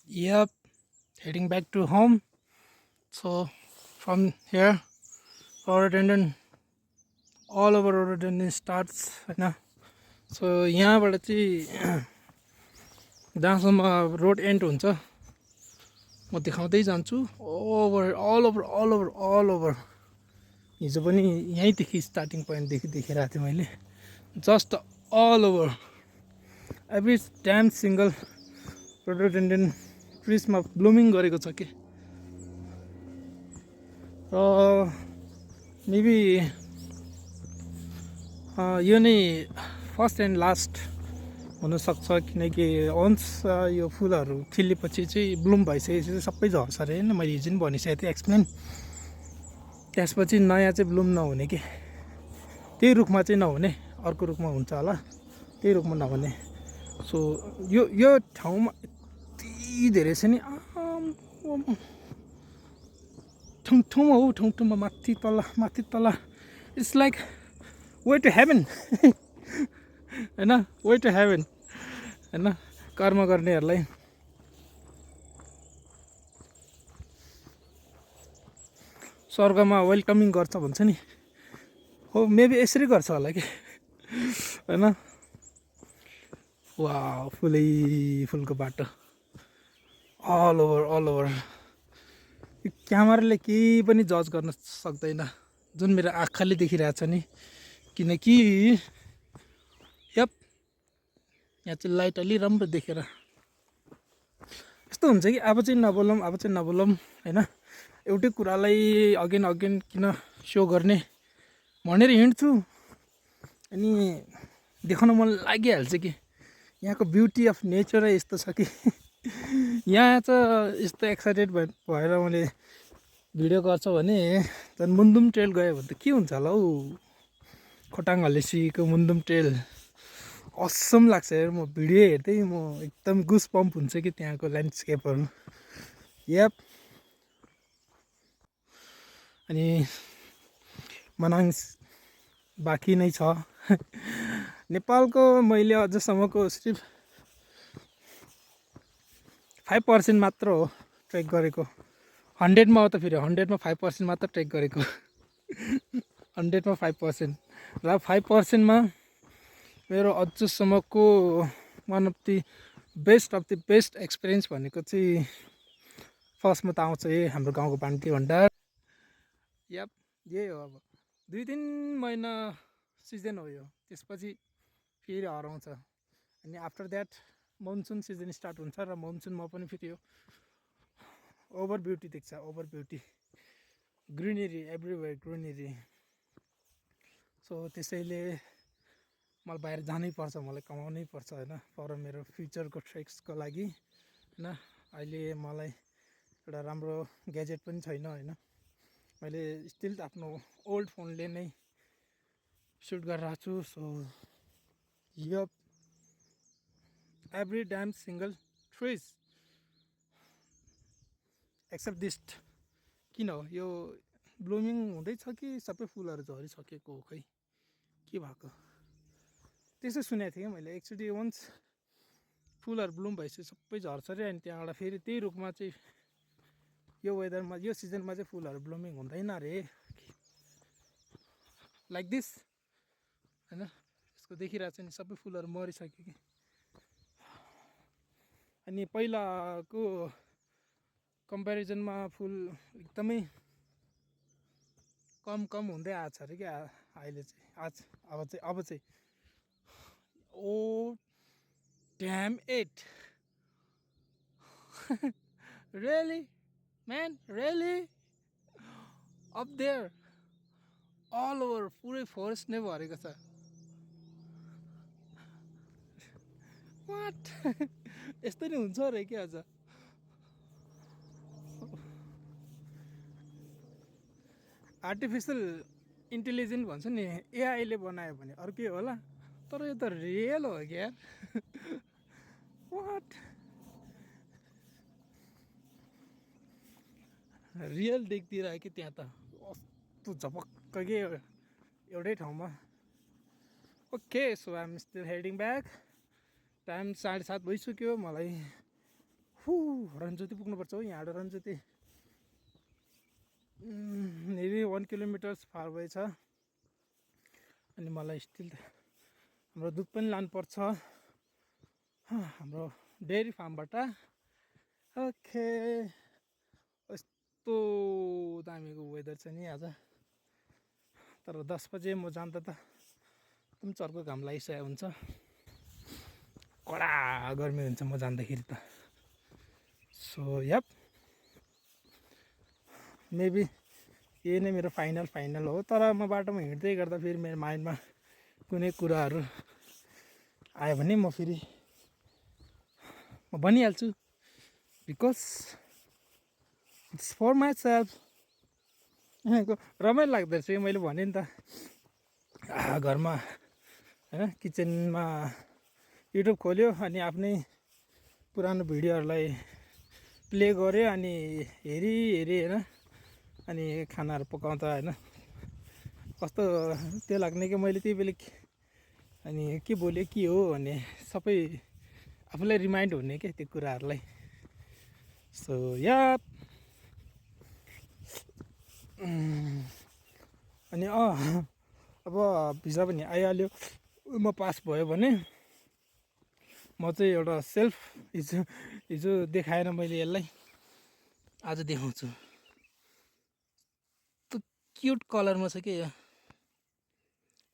Yep, heading back to home. So from here, rhododendron, all over rhododendron starts होइन. So यहाँबाट चाहिँ जहाँसम्म road and हुन्छ म देखाउँदै जान्छु. अल ओभर हिजो पनि यहीँदेखि स्टार्टिङ पोइन्टदेखि देखिरहेको थिएँ मैले. Just all over every damn single rhododendron ट्रिजमा ब्लुमिङ गरेको छ कि. र मेबी यो नै फर्स्ट एन्ड लास्ट हुनसक्छ, किनकि वन्स यो फुलहरू खिलेपछि चाहिँ ब्लुम भइसकेपछि चाहिँ सबै झर्छ अरे होइन. मैले हिजो पनि भनिसकेको थिएँ एक्सप्लेन. त्यसपछि नयाँ चाहिँ ब्लुम नहुने कि, त्यही रुखमा चाहिँ नहुने, अर्को रुखमा हुन्छ होला, त्यही रुखमा नहुने. सो यो ठाउँमा यति धेरै छ नि, ठाउँमा हो, ठाउँमा माथि तल. It's like way to heaven होइन, वे टु हेभन होइन. कर्म गर्नेहरूलाई स्वर्गमा वेलकमिङ गर्छ भन्छ नि, हो मेबी यसरी गर्छ होला कि होइन. वा फुलै फुलको बाटो अल ओभर. यो क्यामेराले केही पनि जज गर्न सक्दैन जुन मेरो आँखाले देखिरहेछ नि, किनकि यप यहाँ चाहिँ लाइट अलि राम्रो देखेर यस्तो हुन्छ कि अब चाहिँ नबोलौँ होइन. एउटै कुरालाई अगेन किन सो गर्ने भनेर हिँड्छु, अनि देखाउन मन लागिहाल्छ कि यहाँको ब्युटी अफ नेचरै यस्तो छ कि यहाँ चाहिँ यस्तो एक्साइटेड भएर मैले भिडियो गर्छ भने झन् मुन्दुम ट्रेल गयो भने त के हुन्छ होला हौ. खोटाङ हलेसीको मुन्दुम ट्रेल असम लाग्छ यार. म भिडियो हेर्दै म एकदम गुस पम्प हुन्छ कि त्यहाँको ल्यान्डस्केपहरू. यप. अनि मनाङ बाँकी नै छ. नेपालको मैले अझसम्मको सिर्फ 5% मात्र हो ट्रेक गरेको. 100मा हो त फेरि 100मा 5% मात्र ट्रेक गरेको 100मा 5%. र 5%मा मेरो अझसम्मको one of the best experience भनेको चाहिँ फर्स्टमा त आउँछ यही हाम्रो गाउँको भान्टी भण्डार. यप यही हो. अब 2-3 महिना सिजन हो यो, त्यसपछि फेरि हराउँछ. अनि after that monsoon season start हुन्छ र मनसुनमा पनि फेरि यो ओभर ब्युटी देख्छ, over beauty, greenery everywhere greenery. So त्यसैले मलाई बाहिर जानै पर्छ, मलाई कमाउनै पर्छ होइन, फर मेरो फ्युचरको ट्रेक्सको लागि होइन. अहिले मलाई एउटा राम्रो ग्याजेट पनि छैन होइन. मैले स्टिल आफ्नो ओल्ड फोनले नै सुट गरिरहेको छु. So yup every damn single trees except this. किन हो यो ब्लुमिङ हुँदैछ कि सबै फुलहरू झरिसकेको हो, खै के भएको त्यसो सुनेको थिएँ कि मैले. एक्चुअली वन्स फुलहरू ब्लुम भइसक्यो सबै झर्छ अरे, अनि त्यहाँबाट फेरि त्यही रुखमा चाहिँ यो वेदरमा यो सिजनमा चाहिँ फुलहरू ब्लुमिङ हुँदैन अरे, लाइक दिस होइन. यसको देखिरहेको छ नि सबै फुलहरू मरिसक्यो कि. अनि पहिलाको कम्पेरिजनमा फुल एकदमै कम हुँदै आएको छ अरे क्या अहिले चाहिँ. अब चाहिँ oh damn it really man, really up there all over पुरै फरेस्ट नै भरेको छ. वाट यस्तो नि हुन्छ अरे के अझ. आर्टिफिसियल इन्टेलिजेन्ट भन्छ नि, एआईले बनायो भने अर्कै होला, तर यो त रियल हो क्या यार. वाट रियल देखिदिरहेको कि त्यहाँ त कस्तो झपक्क के एउटै ठाउँमा. Okay so I am still heading back. Time 7:30 भइसक्यो. मलाई रन्जुती पुग्नुपर्छ हो यहाँबाट रन्जुती मेबी 1 किलोमिटर्स फार भए छ अनि मलाई स्टिल हाम्रो दुध पनि लानुपर्छ हाम्रो डेयरी फार्मबाट ओके यस्तो दामीको वेदर छ नि आज तर 10 बजे म जाँदा त एकदम चर्को घाम लागिसकेको हुन्छ कडा गर्मी हुन्छ म जाँदाखेरि त सो यप मेबी यही नै मेरो फाइनल हो तर म बाटोमा हिँड्दै गर्दा फेरि मेरो माइन्डमा कुनै कुराहरू आयो भने म फेरि म भनिहाल्छु because it's for myself रमाइलो लाग्दो रहेछ मैले भने नि त घरमा होइन किचनमा युट्युब खोल्यो अनि आफ्नै पुरानो भिडियोहरूलाई प्ले गऱ्यो अनि हेरी होइन अनि खानाहरू पकाउँदा होइन कस्तो त्यो लाग्ने कि मैले त्यही बेला अनि के बोल्यो के हो भन्ने सबै आफूलाई रिमाइन्ड हुने क्या त्यो कुराहरूलाई सो या अनि अब भिजा पनि आइहाल्यो म पास भयो भने म चाहिँ एउटा सेल्फ हिजो देखाएन मैले यसलाई आज देखाउँछु त्यो क्युट कलरमा छ क्या यो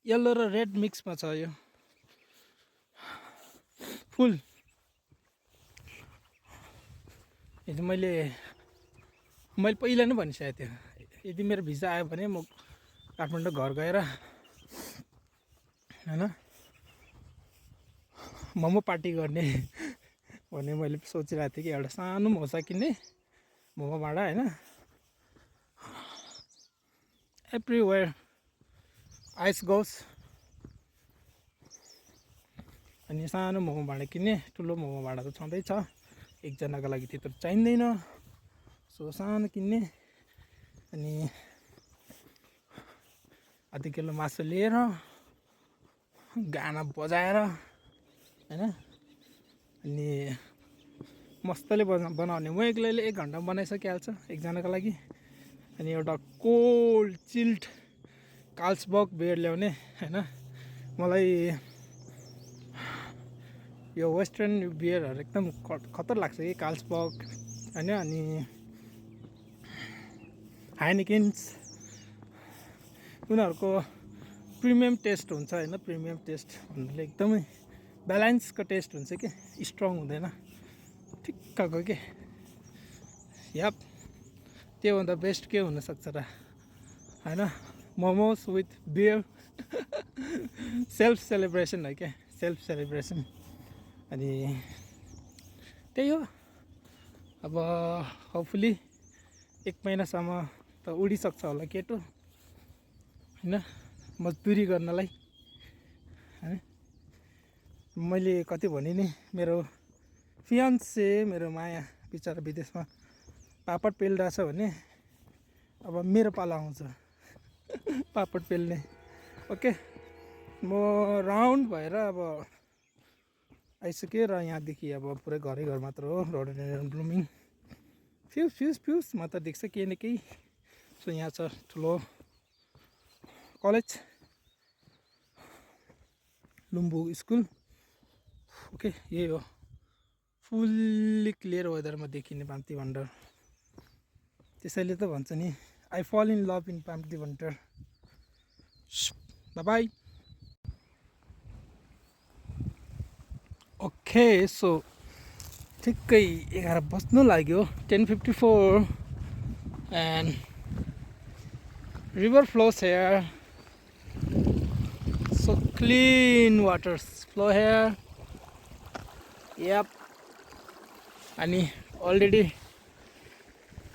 येल्लो र रेड मिक्समा छ यो फुल हिजो मैले पहिला नै भनिसकेको थिएँ यदि मेरो भिजा आयो भने म काठमाडौँ घर गएर होइन मोमो पार्टी गर्ने भन्ने मैले सोचिरहेको थिएँ कि एउटा सानो मोसा किन्ने मोमो भाँडा होइन एभ्रिवेयर आइस गोस अनि सानो मोमो भाँडा किन्ने ठुलो मोमो भाँडा त छँदैछ एकजनाको लागि त्यत्रो चाहिँदैन सो सानो किन्ने अनि आधी किलो मासु लिएर गाना बजाएर होइन अनि मस्तले बनाउने म एक्लैले 1 घन्टामा बनाइसकिहाल्छ एकजनाको लागि अनि एउटा कोल्ड चिल्ड कार्ल्सबर्ग बियर ल्याउने होइन मलाई यो वेस्टर्न बियरहरू एकदम खतर लाग्छ कि कार्ल्सबर्ग होइन अनि हाइनिकेन्स उनीहरूको प्रिमियम टेस्ट हुन्छ होइन प्रिमियम टेस्ट भन्नाले एकदमै ब्यालेन्सको टेस्ट हुन्छ कि स्ट्रङ हुँदैन ठिक्कको के याप त्योभन्दा बेस्ट के हुनसक्छ र होइन momos with beer self celebration हो क्या सेल्फ सेलिब्रेसन अनि त्यही हो अब होपफुली 1 महिनासम्म त उडिसक्छ होला केटो होइन मजदुरी गर्नलाई होइन मैले कति भने नि मेरो फियान्से मेरो माया बिचरा विदेशमा पापड पेलिरहेछ भने अब मेरो पाला आउँछ पापड पेल्ने ओके म राउन्ड भएर अब आइसक्यो र यहाँदेखि अब पुरै घरै घर मात्र हो रोडोडेन्ड्रन ब्लुमिङ फ्युज मात्र देख्छ केही न केही सो यहाँ छ ठुलो कलेज लुम्बु स्कुल ओके यही हो फुल्ली क्लियर वेदरमा देखिने पाम्ती भन्डर त्यसैले त भन्छ नि I fall in love in Pamti भन्डर बाई ओके सो ठिक्कै 11 बज्नु लाग्यो 10:54 and river flows here so clean waters flow here yep अनि already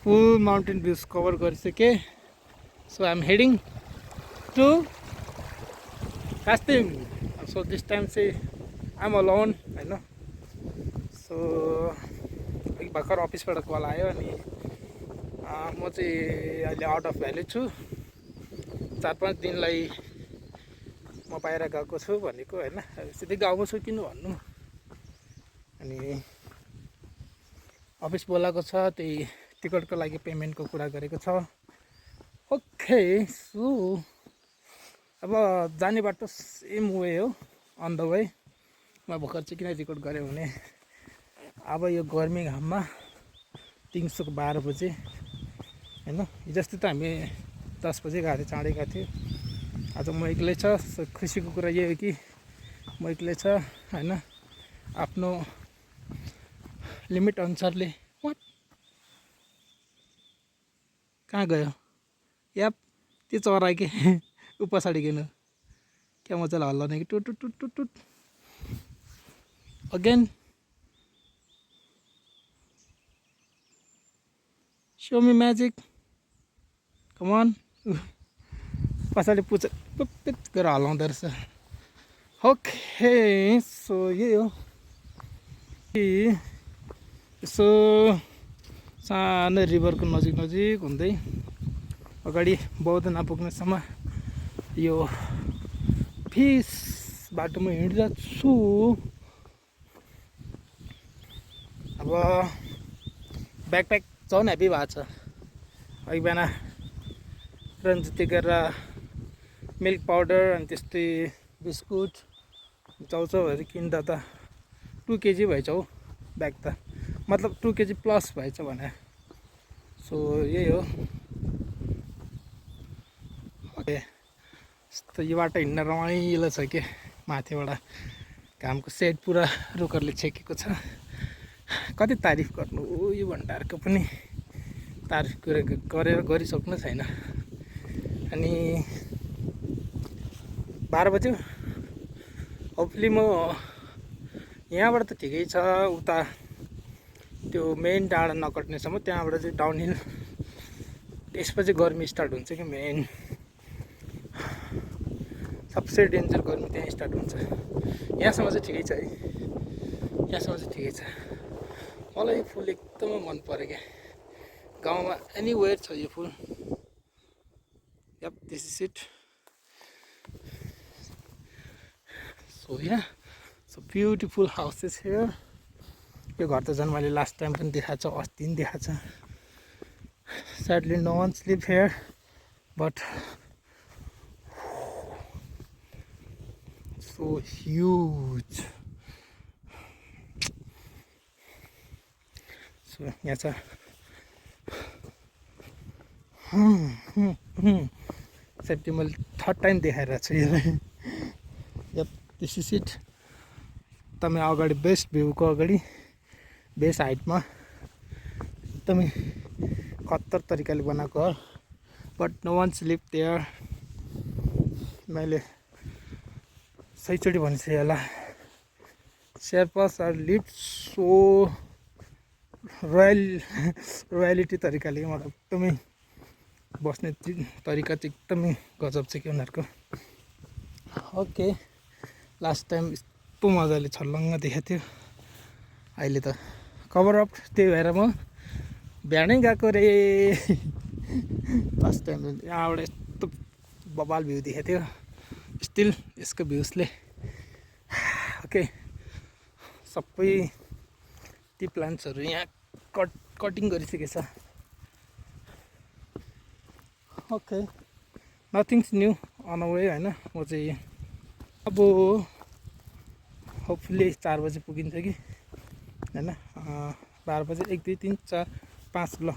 full mountain views cover गरिसके so I'm heading to Kastim so this time say I'm alone होइन so भर्खर अफिसबाट call आयो अनि म चाहिँ अहिले आउट अफ भ्याली छु 4-5 दिनलाई म बाहिर गएको छु भनेको होइन सिधै गाउँमा छु किन भन्नु अनि अफिस बोलाएको छ, त्यही टिकटको लागि पेमेन्टको कुरा गरेको छ। ओके, सो अब जाने बाटो सेम वे हो, अन द वे। म भर्खर चाहिँ किन रेकर्ड गरेँ भने अब यो गर्मी घाममा दिउँसोको 12 बजे होइन, हिजोअस्ति त हामी 10 बजे गएको थियौँ, चाँडै गएको थियो। आज म एक्लै छ, खुसीको कुरा यही हो कि म एक्लै छ होइन, आफ्नो लिमिट अनुसारले। वाट कहाँ गयो याप, त्यो चरा के ऊ पछाडि किन क्या मजाले हल्लाउने कि टुट टुट टुट टुट टुट again. Show me magic. Come on. पछाडि पुछ पिप गरेर हल्लाउँदो रहेछ। ओके, सो यही हो। यसो सानो रिभरको नजिक नजिक हुँदै अगाडि बौद्ध नपुग्नेसम्म यो फिस बाटोमा हिँडिरहेछु। अब ब्याकप्याक झन् हेभी भएको छ। अघि बिहान रन्जिती गरेर मिल्क पाउडर अनि त्यस्तै बिस्कुट चाउचाउहरू किन्दा त 2 केजी भएछ हौ ब्याग त, मतलब 2 केजी प्लस भएछ भने। सो यही हो। ओके, यस्तो यो बाटो हिँड्न रमाइलो छ के, माथिबाट घामको सेड पुरा रुखहरूले छेकेको छ। कति तारिफ गर्नु यो भण्डारको पनि, तारिफ गरेर गरिसक्नु छैन। अनि 12 बज्यो। होपफुली म यहाँबाट त ठिकै छ, उता त्यो मेन डाँडा नकट्नेसम्म त्यहाँबाट चाहिँ डाउनहिल, त्यसपछि गर्मी स्टार्ट हुन्छ कि मेन सबसे डेन्जर गर्मी त्यहाँ स्टार्ट हुन्छ। यहाँसम्म चाहिँ ठिकै छ है, यहाँसम्म चाहिँ ठिकै छ। मलाई यो फुल एकदमै मन पऱ्यो क्या, गाउँमा एनीवेयर छ यो फुल। Yup, this is it. So yeah so beautiful houses here. यो घर त झन् मैले लास्ट टाइम पनि देखाएको छ, अस्ति पनि देखाएको छ। Sadly no one slip here, but so huge. So यहाँ छ सेफ्टी, मैले 3rd टाइम देखाइरहेको छु यो। Yup, this is it. एकदमै अगाडि बेस्ट भ्यूको अगाडि बेस्ट हाइटमा एकदमै खत्तर तरिकाले बनाएको हो, but no one slip there. मैले सहीचोटि भनिसकेँ होला, Sherpas are live so royalty तरिकाले, मतलब एकदमै बस्ने तरिका चाहिँ एकदमै गजब छ कि उनीहरूको। ओके, लास्ट टाइम यस्तो मजाले छल्लङ्ग देखाएको थियो, अहिले त कभर अप। त्यही भएर म बिहानै गएको रे। लास्ट टाइम यहाँबाट यस्तो बबाल भ्यू देखाएको थियो, स्टिल यसको भ्युजले ओके सबै टी प्लान्ट्सहरू यहाँ कटिङ गरिसकेको छ। Okay, nothings new on a way होइन। म चाहिँ अब होपफुल्ली 4 बजे पुगिन्छ कि होइन, 12 बजे 1 2 3 4 5 ल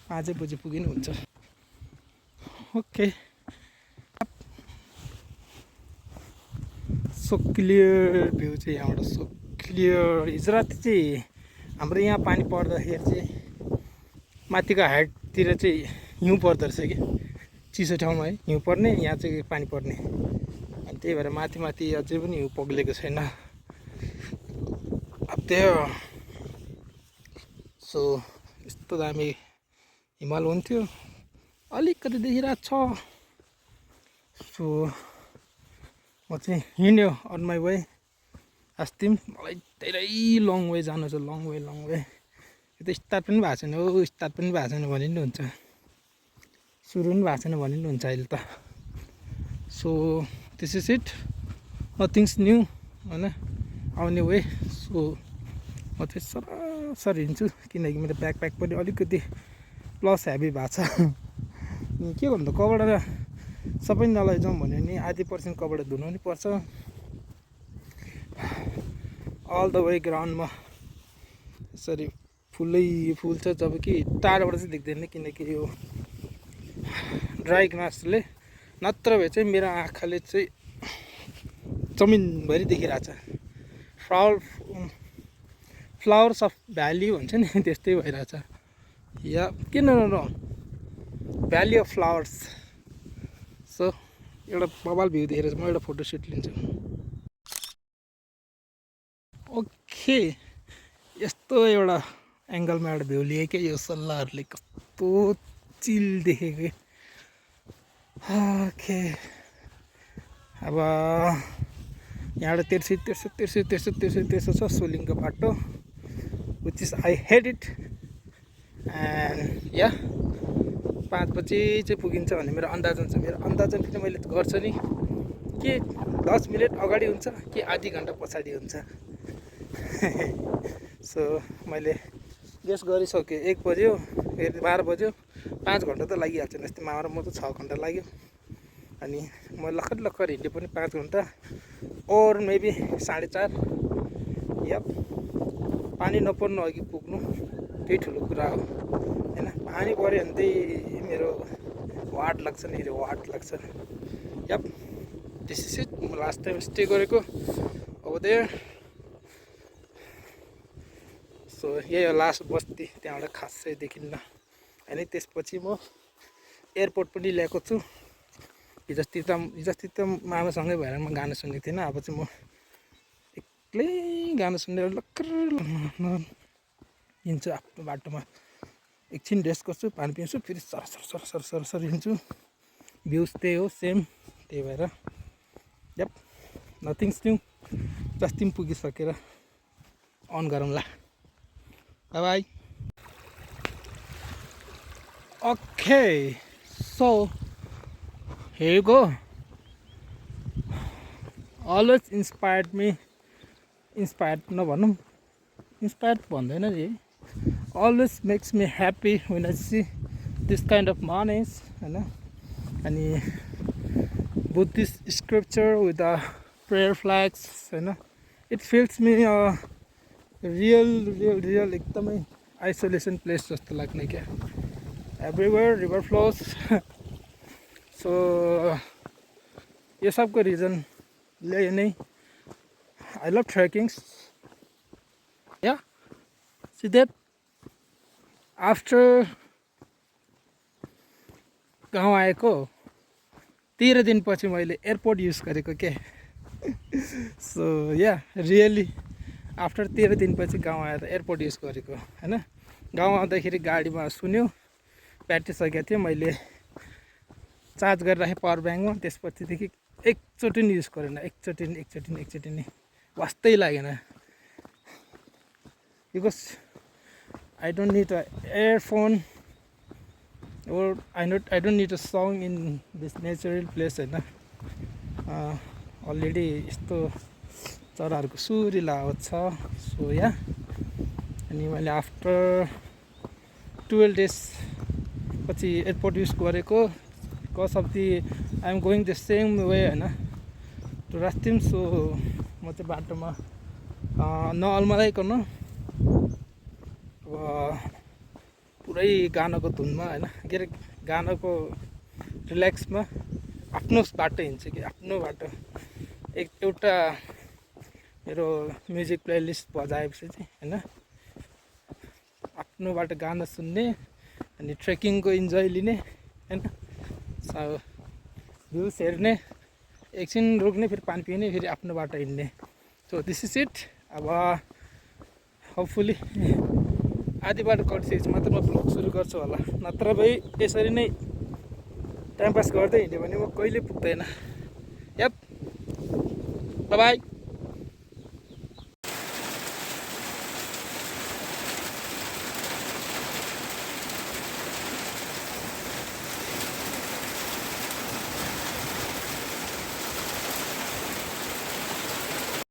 5 बजे पुगिनु हुन्छ। ओके, सो क्लियर भ्यू चाहिँ यहाँबाट, सो क्लियर। हिजो राति चाहिँ हाम्रो यहाँ पानी पर्दाखेरि चाहिँ माथिको हाइटतिर चाहिँ हिउँ पर्दो रहेछ कि, चिसो ठाउँमा है हिउँ पर्ने, यहाँ चाहिँ पानी पर्ने। अनि त्यही भएर माथि माथि अझै पनि हिउँ पग्लेको छैन अब त्यो। सो यस्तो दामी हिमाल हुन्थ्यो, अलिकति देखिरहेको छ। सो म चाहिँ हिँड्यो अन माई वे। अस्ति मलाई धेरै लङ वे जानु छ, लङ वे। यो त स्टार्ट पनि भएको छैन हो, स्टार्ट पनि भएको छैन भने नि हुन्छ, सुरु पनि भएको छैन भने नि हुन्छ अहिले त। So this is it, nothings new होइन, आउने वे। सो म चाहिँ सर सरसर हिँड्छु किनकि मेरो ब्याकप्याक पनि अलिकति प्लस हेभी भएको छ। के गर्नु त कपडा सबै नलैजाउँ भन्यो नि आधी पर्सेन्ट कपडा धुनु पनि पर्छ। अल द वे ग्राउन्डमा यसरी फुलै फुल छ, जब कि टाढोबाट चाहिँ देख्दैन किनकि यो ड्राई ग्रासले, नत्र भए चाहिँ मेरो आँखाले चाहिँ जमिनभरि देखिरहेछ। फ्लावर्स अफ भ्याली भन्छ नि त्यस्तै भइरहेछ। या किन भ्याली अफ फ्लावर्स। सो एउटा बबाल भ्यू देखेर म एउटा फोटोसुट लिन्छु। ओके, यस्तो एउटा एङ्गलमा एउटा भ्यू लिए क्या यो सल्लाहहरूले कस्तो चिल देखेको। ओके, अब यहाँबाट तेर्सो छ सोलिङको बाटो, which is I hate it. And yeah 5 बजी चाहिँ पुगिन्छ भन्ने मेरो अन्दाजन छ। मेरो अन्दाजन फेरि मैले गर्छु नि कि 10 मिनट अगाडि हुन्छ कि आधी घन्टा पछाडि हुन्छ। सो मैले गेस गरिसकेँ 1 बज्यो, फेरि 12 बज्यो, 5 घन्टा त लागिहाल्छ नि। यस्तै मामा र म त 6 घन्टा लाग्यो। अनि म लखर हिँड्यो पनि 5 घन्टा और मेबी 4.5। यप, पानी नपर्नु अघि पुग्नु त्यही ठुलो कुरा हो होइन। पानी पऱ्यो भने चाहिँ मेरो वाट लाग्छ नि, वाट लाग्छ। Yup, this is it. म लास्ट टाइम स्टे गरेको अब देयर। सो यही हो लास्ट बस्ती, त्यहाँबाट खासै देखिन्न। अनि त्यसपछि म एयरपोर्ट पनि ल्याएको छु। हिजोस्ति त मामासँगै भएर म गाना सुनेको थिइनँ। अब चाहिँ म एक्लै गाना सुनेर लक्कर हिँड्छु आफ्नो बाटोमा। एकछिन रेस्ट गर्छु, पानी पिउँछु, फेरि सरसर हिँड्छु। भ्युज त्यही हो सेम, त्यही भएर यप, नथिङ्स न्यू। जस्ती पनि पुगिसकेर अन गरौँला। By by. Okay, so here you go. Always inspired भन्दैन रे, always makes me happy when I see this kind of monies हैन। अनि Buddhist scripture with the prayer flags हैन, it feels me real एकदमै isolation place जस्तो लाग्ने क्या। Everywhere river flows. So ये सब को रीज़न ले नहीं। I love trekkings. Yeah, see that after गाउँ आएको 13 दिन पछि मैले एयरपोर्ट युज गरेको के। So yeah, really आफ्टर 13 दिन पछि गाउँ आएर एयरपोर्ट युज गरेको हैन। गाउँ आउँदाखेरि गाडीमा सुन्यो, ब्याट्री सकेको थियो, मैले चार्ज गरेर राखेँ पावर ब्याङ्कमा। त्यसपछिदेखि एकचोटि नि युज गरेन, एकचोटि नि वास्तै लागेन। Because I don't need a earphone or I don't need a song in this natural place हैन। अलरेडी यस्तो चराहरूको सुरिला आवाज छ। सो या, अनि मैले आफ्टर 12 days पछि एयरपोर्ट युज गरेको। Because of the I am going the same way हैन टु रास्तिम। सो म चाहिँ बाटोमा नअल्मलाइकन पुरै गानाको धुनमा हैन, के अरे गानाको रिल्याक्समा आफ्नो बाटो हिँड्छु कि आफ्नो बाटो। एउटा मेरो म्युजिक प्लेलिस्ट बजाएपछि चाहिँ हैन, आफ्नो बाटो गाना सुन्ने अनि ट्रेकिङको इन्जोय लिने हैन। सो भ्युज हेर्ने, एकछिन रोक्ने, फेरि पानी पिउने, फेरि आफ्नो बाटो हिँड्ने। So this is it. अब होपफुली आधी बाटो कटिसकेपछि मात्र म ब्लग सुरु गर्छु होला, नत्र भए यसरी नै टाइम पास गर्दै हिँड्यो भने म कहिले पुग्दैन। Yup, bye by.